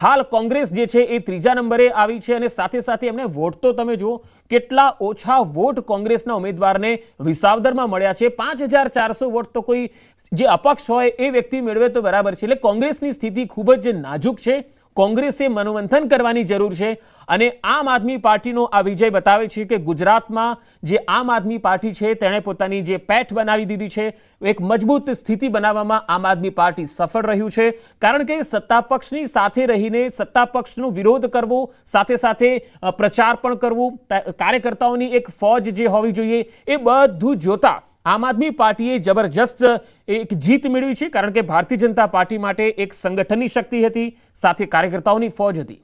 હાલ કોંગ્રેસ જે છે એ ત્રીજા નંબરે આવી છે અને સાથે સાથે એમને વોટ તો તમે જુઓ કેટલા ઓછા વોટ કોંગ્રેસના ઉમેદવારને વિસાવદરમાં મળ્યા છે। 5400 વોટ તો કોઈ જે અપક્ષ હોય એ વ્યક્તિ મેળવે તો બરાબર છે। એટલે કોંગ્રેસની સ્થિતિ ખૂબ જ નાજુક છે। કોંગ્રેસે મનોમંથન કરવાની જરૂર છે અને આમ આદમી પાર્ટીનો આ વિજય બતાવે છે કે ગુજરાતમાં જે આમ આદમી પાર્ટી છે તેણે પોતાની જે પેઠ બનાવી દીધી છે, એક મજબૂત સ્થિતિ બનાવવામાં આમ આદમી પાર્ટી સફળ રહ્યું છે। કારણ કે સત્તાપક્ષની સાથે રહીને સત્તાપક્ષનો વિરોધ કરવો, સાથે સાથે પ્રચાર પણ કરવું, કાર્યકર્તાઓની એક ફોજ જે હોવી જોઈએ એ બધું જોતા આમ આદમી પાર્ટીએ જબરજસ્ત એક જીત મેળવી છે। કારણ કે ભારતીય જનતા પાર્ટી માટે એક સંગઠનની શક્તિ હતી, સાથે કાર્યકર્તાઓની ફોજ હતી।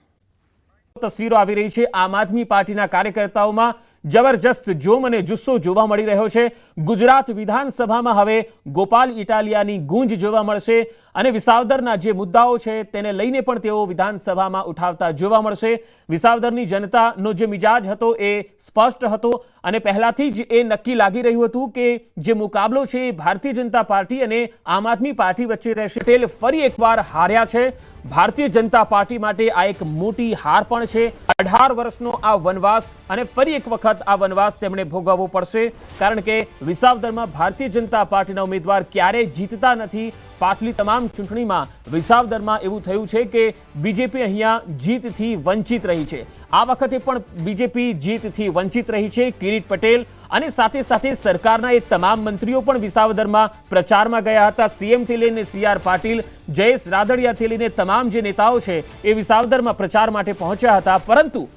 તસવીરો આવી રહી છે આમ આદમી પાર્ટીના કાર્યકર્તાઓમાં જબરજસ્ત જોમ અને જુસ્સો જોવા મળી રહ્યો છે। ગુજરાત વિધાનસભામાં હવે ગોપાલ ઇટાલિયાની ગૂંજ જોવા મળશે અને વિસાવદરના જે મુદ્દાઓ છે તેને લઈને પણ તેઓ વિધાનસભામાં ઉઠાવતા જોવા મળશે। વિસાવદરની જનતાનો જે મિજાજ હતો એ સ્પષ્ટ હતો અને પહેલાથી જ એ નક્કી લાગી રહ્યું હતું કે જે મુકાબલો છે એ ભારતીય જનતા પાર્ટી અને આમ આદમી પાર્ટી વચ્ચે રહેશે। પટેલ ફરી એકવાર હાર્યા છે। ભારતીય જનતા પાર્ટી માટે આ એક મોટી હાર પણ છે। 18 વર્ષનો આ વનવાસ અને ફરી એક વખત આ વનવાસ તેમણે ભોગવવો પડશે। કારણ કે વિસાવદરમાં ભારતીય જનતા પાર્ટીના ઉમેદવાર ક્યારેય જીતતા નથી। પાછલી તમામ ચૂંટણીમાં વિસાવદરમાં એવું થયું છે કે બીજેપી અહીંયા જીતથી વંચિત રહી છે। આ વખતે પણ બીજેપી જીતથી વંચિત રહી છે। કિરીટ પટેલ અને સાથે સાથે સરકારના એ તમામ મંત્રીઓ પણ વિસાવદરમાં પ્રચારમાં ગયા હતા। સીએમથી લઈને CR પાટીલ, જયેશ રાદડિયાથી લઈને તમામ જે નેતાઓ છે એ વિસાવદરમાં પ્રચાર માટે પહોંચ્યા હતા। પરંતુ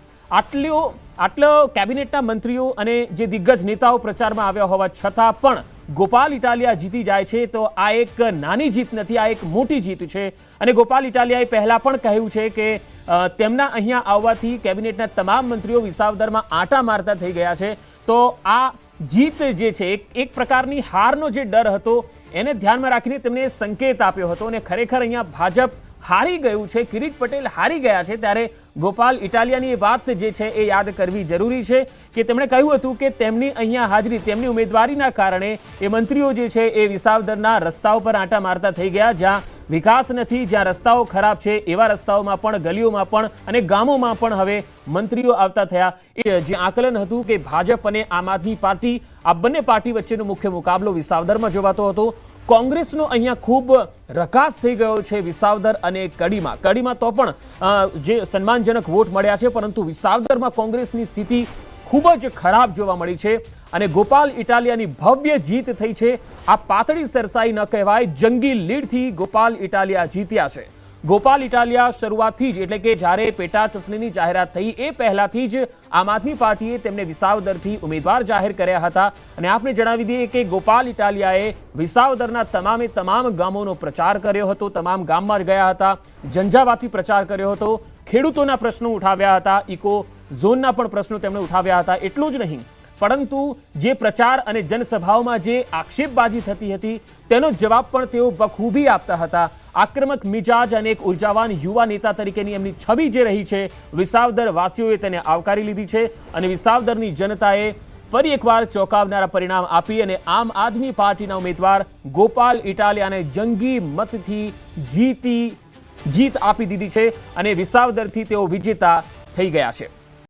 આટલો કેબિનેટના મંત્રીઓ અને જે દિગ્ગજ નેતાઓ પ્રચારમાં આવ્યા હોવા છતાં પણ ગોપાલ ઇટાલિયા જીતી જાય છે તો આ એક નાની જીત નથી, આ એક મોટી જીત છે। અને ગોપાલ ઇટાલિયાએ પહેલા પણ કહ્યું છે કે તેમના અહીંયા આવવાથી કેબિનેટના તમામ મંત્રીઓ વિસાવદરમાં આંટા મારતા થઈ ગયા છે। તો આ જીત જે છે એક પ્રકારની હારનો જે ડર હતો એને ધ્યાનમાં રાખીને તેમણે સંકેત આપ્યો હતો અને ખરેખર અહીંયા ભાજપ હારી ગયું છે, કિરીટ પટેલ હારી ગયા છે। ત્યારે ગોપાલ ઇટાલિયાની એ વાત જે છે એ યાદ કરવી જરૂરી છે કે તેમણે કહ્યું હતું કે તેમની અહીંયા હાજરી, તેમની ઉમેદવારીના કારણે એ મંત્રીઓ જે છે એ વિસાવદરના રસ્તાઓ પર આંટા મારતા થઈ ગયા। જ્યાં વિકાસ નથી, જ્યાં રસ્તાઓ ખરાબ છે એવા રસ્તાઓમાં પણ, ગલીઓમાં પણ અને ગામોમાં પણ હવે મંત્રીઓ આવતા થયા। એ જે આકલન હતું કે ભાજપ અને આમ આદમી પાર્ટી, આ બંને પાર્ટી વચ્ચેનો મુખ્ય મુકાબલો વિસાવદરમાં જોવાતો હતો। કોંગ્રેસનો અહીંયા ખૂબ રકાસ થઈ ગયો છે વિસાવદર અને કડીમાં તો પણ જે સન્માનજનક વોટ મળ્યા છે, પરંતુ વિસાવદરમાં કોંગ્રેસની સ્થિતિ ખૂબ જ ખરાબ જોવા મળી છે અને ગોપાલ ઇટાલિયાની ભવ્ય જીત થઈ છે। આ પાતળી સરસાઈ ન કહેવાય, જંગી લીડથી ગોપાલ ઇટાલિયા જીત્યા છે। ગોપાલ ઇટાલિયા શરૂઆતથી જ, એટલે કે જ્યારે પેટા ચૂંટણીની જાહેરાત થઈ એ પહેલાથી જ આમ આદમી પાર્ટીએ તેમને વિસાવદરથી ઉમેદવાર જાહેર કર્યા હતા। અને આપણે જણાવી દઈએ કે ગોપાલ ઇટાલિયાએ વિસાવદરના તમામે તમામ ગામોનો પ્રચાર કર્યો હતો, તમામ ગામમાં ગયા હતા, ઝંઝાવાતી પ્રચાર કર્યો હતો, ખેડૂતોના પ્રશ્નો ઉઠાવ્યા હતા, ઇકો ઝોનના પણ પ્રશ્નો તેમણે ઉઠાવ્યા હતા। એટલું જ નહીં પરંતુ જે પ્રચાર અને જનસભાઓમાં જે આક્ષેપબાજી થતી હતી તેનો જવાબ પણ તેઓ બખૂબી આપતા હતા। આક્રમક મિજાજ અને એક ઉર્જાવાન યુવા નેતા તરીકેની એમની છબી જે રહી છે વિસાવદર વાસીઓએ તેને આવકારી લીધી છે અને વિસાવદરની જનતાએ ફરી એકવાર ચોંકાવનારા પરિણામ આપી અને આમ આદમી પાર્ટીના ઉમેદવાર ગોપાલ ઇટાલિયાને જંગી મતથી જીત આપી દીધી છે અને વિસાવદરથી તેઓ વિજેતા થઈ ગયા છે।